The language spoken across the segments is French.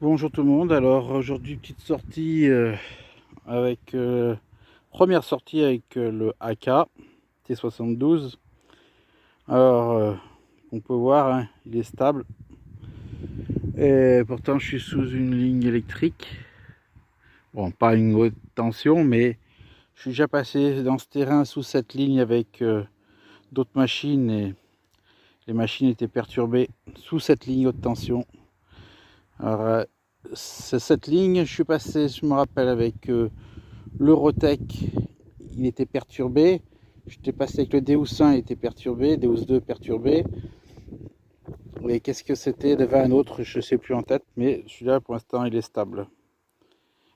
Bonjour tout le monde, alors aujourd'hui petite sortie avec première sortie avec le AK T72. Alors on peut voir, hein, il est stable et pourtant je suis sous une ligne électrique. Bon, pas une haute tension, mais je suis déjà passé dans ce terrain sous cette ligne avec d'autres machines et les machines étaient perturbées sous cette ligne haute tension. Alors c'est cette ligne, je suis passé, je me rappelle, avec l'Eurotech, il était perturbé. J'étais passé avec le Deus 1, il était perturbé, Deus 2 perturbé. Et qu'est-ce que c'était? Il y avait un autre, je ne sais plus en tête, mais celui-là pour l'instant il est stable.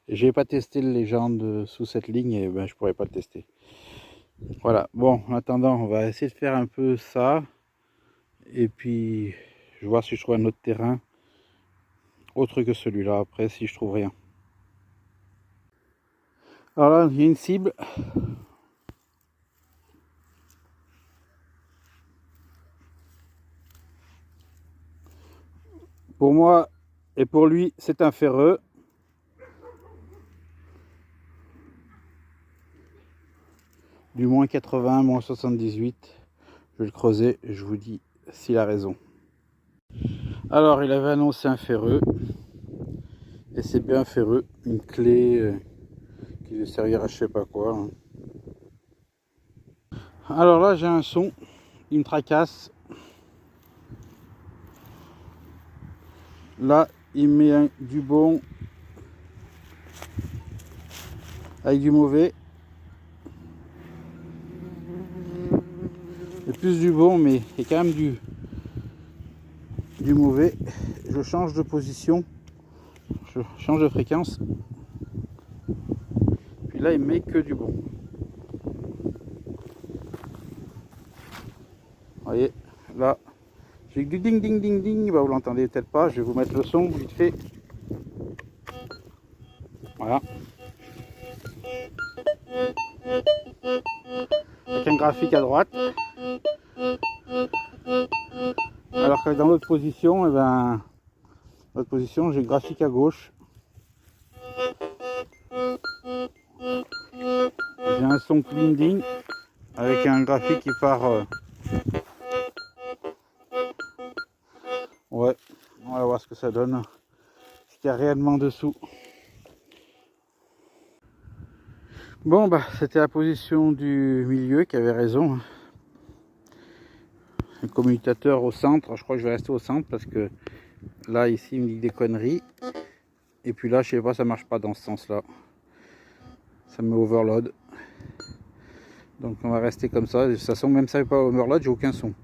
Je n'ai pas testé le Légende sous cette ligne et ben, je pourrais pas le tester. Voilà, bon, en attendant, on va essayer de faire un peu ça. Et puis, je vais voir si je trouve un autre terrain autre que celui-là, après si je trouve rien. Alors là, il y a une cible. Pour moi et pour lui, c'est un ferreux. Du moins 80, moins 78. Je vais le creuser et je vous dis s'il a raison. Alors, il avait annoncé un ferreux. Et c'est bien un ferreux. Une clé qui lui servira à je sais pas quoi. Hein. Alors là, j'ai un son. Il me tracasse. Là, il met du bon avec du mauvais. Et plus du bon, mais il y a quand même du mauvais. Je change de position. Je change de fréquence. Puis là, il met que du bon. Vous voyez, là, j'ai du ding ding ding ding. Bah, vous l'entendez peut-être pas. Je vais vous mettre le son vite fait. Voilà. Avec un graphique à droite. Alors que dans l'autre position, eh ben, l'autre position, j'ai le graphique à gauche. J'ai un son clean ding avec un graphique qui part. Ouais, on va voir ce que ça donne. Ce qu'il y a réellement dessous. Bon, bah, c'était la position du milieu qui avait raison. Le commutateur au centre, je crois que je vais rester au centre parce que là, ici, il me dit des conneries. Et puis là, je sais pas, ça marche pas dans ce sens-là. Ça me met overload. Donc on va rester comme ça. De toute façon, même si ça n'est pas overload, j'ai aucun son.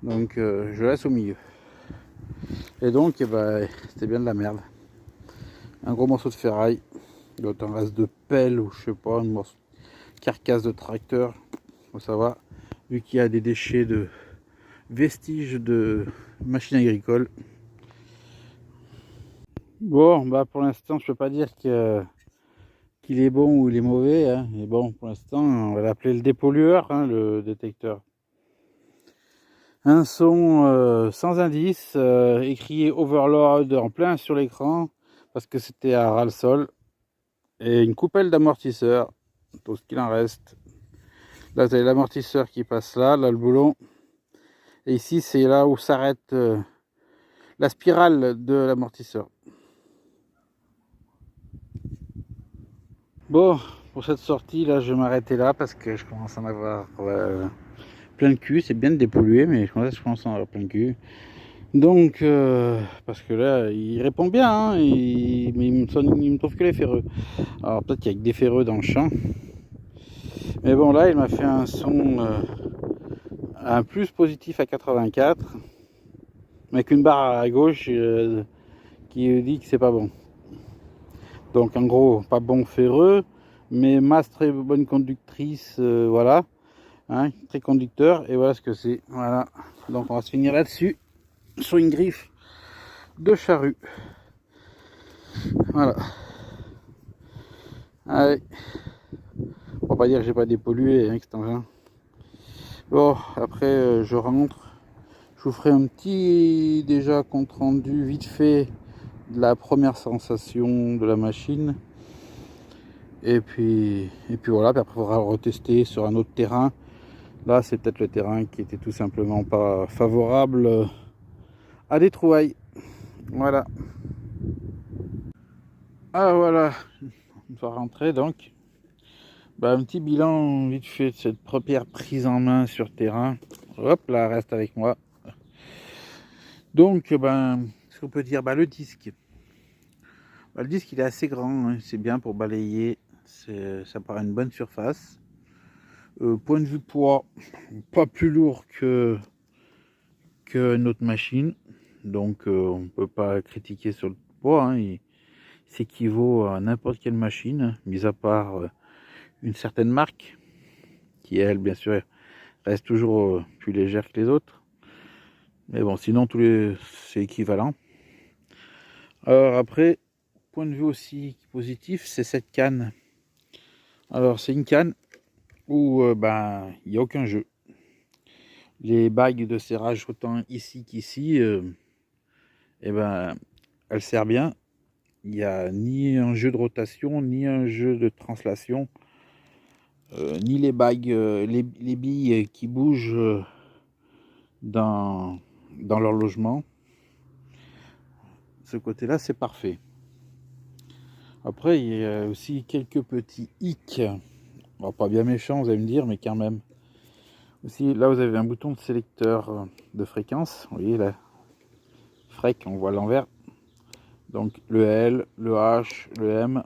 Donc je laisse au milieu. Et donc, eh ben, c'était bien de la merde. Un gros morceau de ferraille. L'autre un reste de pelle ou je sais pas, une morceau de carcasse de tracteur. Bon, ça va. Vu qu'il y a des déchets de vestiges de machines agricoles. Bon, bah pour l'instant, je peux pas dire qu'il est bon ou il est mauvais. Hein. Et bon, pour l'instant, on va l'appeler le dépollueur, hein, le détecteur. Un son sans indice, écrit overload en plein sur l'écran parce que c'était à ras le sol. Et une coupelle d'amortisseur, tout ce qu'il en reste. Là, vous avez l'amortisseur qui passe là le boulon. Et ici, c'est là où s'arrête la spirale de l'amortisseur. Bon, pour cette sortie, là, je vais m'arrêter là parce que je commence à en avoir plein le cul. C'est bien de dépolluer, mais je commence à en avoir plein le cul. Donc, parce que là, il répond bien, hein, mais il me trouve que les ferreux. Alors, peut-être qu'il y a que des ferreux dans le champ. Mais bon, là, il m'a fait un son, un plus positif à 84, avec une barre à gauche qui dit que c'est pas bon. Donc, en gros, pas bon ferreux, mais masse très bonne conductrice, voilà, hein, très conducteur, et voilà ce que c'est. Voilà, donc on va se finir là-dessus, sur une griffe de charrue. Voilà. Allez. On va pas dire que j'ai pas dépollué avec cet engin. Bon, après je rentre. Je vous ferai un petit déjà compte rendu vite fait la première sensation de la machine. Et puis voilà, puis après il faudra retester sur un autre terrain. Là c'est peut-être le terrain qui était tout simplement pas favorable à des trouvailles. Voilà. Ah voilà, on va rentrer donc. Un petit bilan vite fait de cette première prise en main sur terrain. Hop là, reste avec moi. Donc ce qu'on peut dire, le disque. Le disque il est assez grand, hein. C'est bien pour balayer, ça paraît une bonne surface. Point de vue poids, pas plus lourd que notre machine, donc on ne peut pas critiquer sur le poids, hein. Il s'équivaut à n'importe quelle machine, mis à part une certaine marque, qui elle bien sûr reste toujours plus légère que les autres. Mais bon, sinon c'est équivalent. Alors après, point de vue aussi positif, c'est cette canne. Alors c'est une canne où il n'y a aucun jeu. Les bagues de serrage autant ici qu'ici, elle sert bien. Il n'y a ni un jeu de rotation, ni un jeu de translation, ni les bagues, les billes qui bougent dans leur logement. Ce côté-là, c'est parfait. Après, il y a aussi quelques petits hicks. Bon, pas bien méchants, vous allez me dire, mais quand même. Aussi, là, vous avez un bouton de sélecteur de fréquence. Vous voyez, là, frec, on voit l'envers. Donc, le L, le H, le M.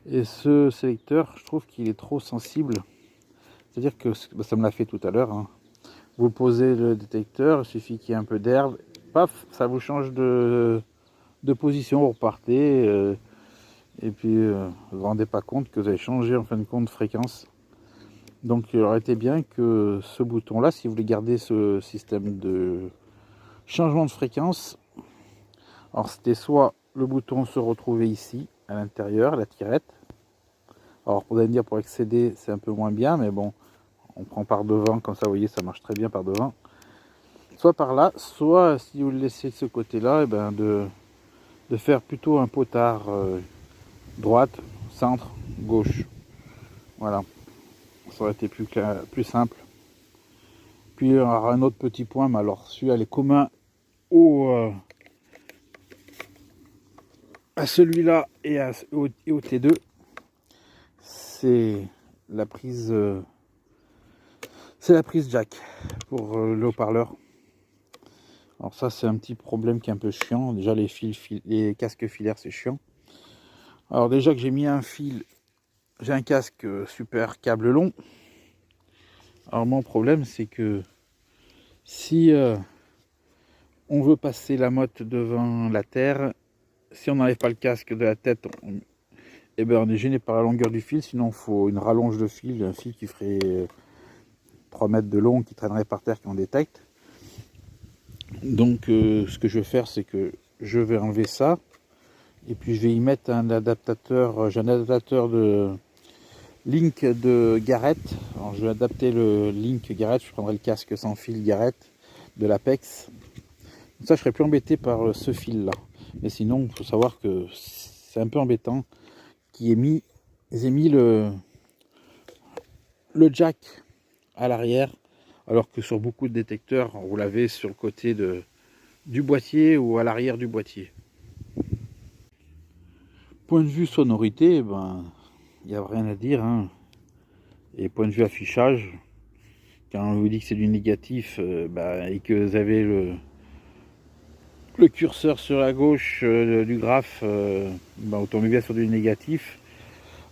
Et ce sélecteur, je trouve qu'il est trop sensible. C'est-à-dire que, ça me l'a fait tout à l'heure, hein. Vous posez le détecteur, il suffit qu'il y ait un peu d'herbe. Paf, ça vous change de position, vous repartez. Et puis, vous ne vous rendez pas compte que vous avez changé en fin de compte de fréquence. Donc il aurait été bien que ce bouton là, si vous voulez garder ce système de changement de fréquence, alors c'était soit le bouton se retrouvait ici à l'intérieur, la tirette. Alors pour me dire, pour accéder c'est un peu moins bien, mais bon, on prend par devant, comme ça vous voyez ça marche très bien par devant. Soit par là, soit si vous le laissez de ce côté là, de faire plutôt un potard droite, centre, gauche. Voilà, ça aurait été plus simple. Puis il y aura un autre petit point, mais alors celui-là est commun à celui-là et au T2, c'est la prise jack pour le haut-parleur. Alors ça c'est un petit problème qui est un peu chiant. Déjà les casques filaires c'est chiant. Alors déjà que j'ai mis un fil, j'ai un casque super câble long. Alors mon problème c'est que si on veut passer la motte devant la terre, si on n'enlève pas le casque de la tête, on est gêné par la longueur du fil. Sinon il faut une rallonge de fil, un fil qui ferait 3 mètres de long, qui traînerait par terre, qu'on détecte. Donc ce que je vais faire, c'est que je vais enlever ça, et puis je vais y mettre un adaptateur. J'ai un adaptateur de Link de Garrett. Alors je vais adapter le Link Garrett, je prendrai le casque sans fil Garrett de l'Apex. Ça je serais plus embêté par ce fil là. Mais sinon il faut savoir que c'est un peu embêtant qu'ils aient mis le jack à l'arrière, alors que sur beaucoup de détecteurs vous l'avez sur le côté du boîtier ou à l'arrière du boîtier. Point de vue sonorité, il n'y a rien à dire, hein. Et point de vue affichage, quand on vous dit que c'est du négatif et que vous avez le curseur sur la gauche du graphe, autant bien sur du négatif.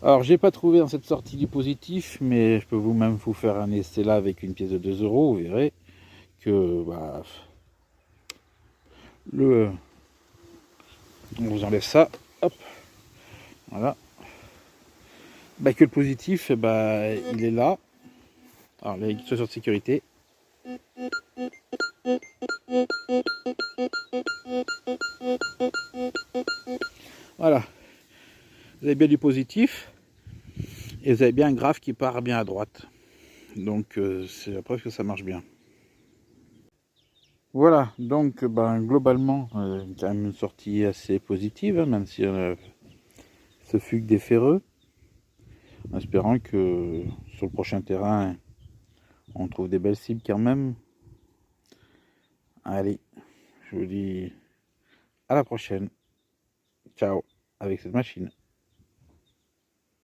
Alors j'ai pas trouvé dans cette sortie du positif, mais je peux vous faire un essai là avec une pièce de 2 €, vous verrez que on vous enlève ça, hop, voilà, que le positif il est là. Alors les chaussures de sécurité, voilà, vous avez bien du positif et vous avez bien un graphe qui part bien à droite, donc c'est la preuve que ça marche bien. Voilà, donc globalement, quand même une sortie assez positive, hein, même si ce fut que des ferreux, en espérant que sur le prochain terrain, on trouve des belles cibles quand même. Allez, je vous dis à la prochaine. Ciao avec cette machine.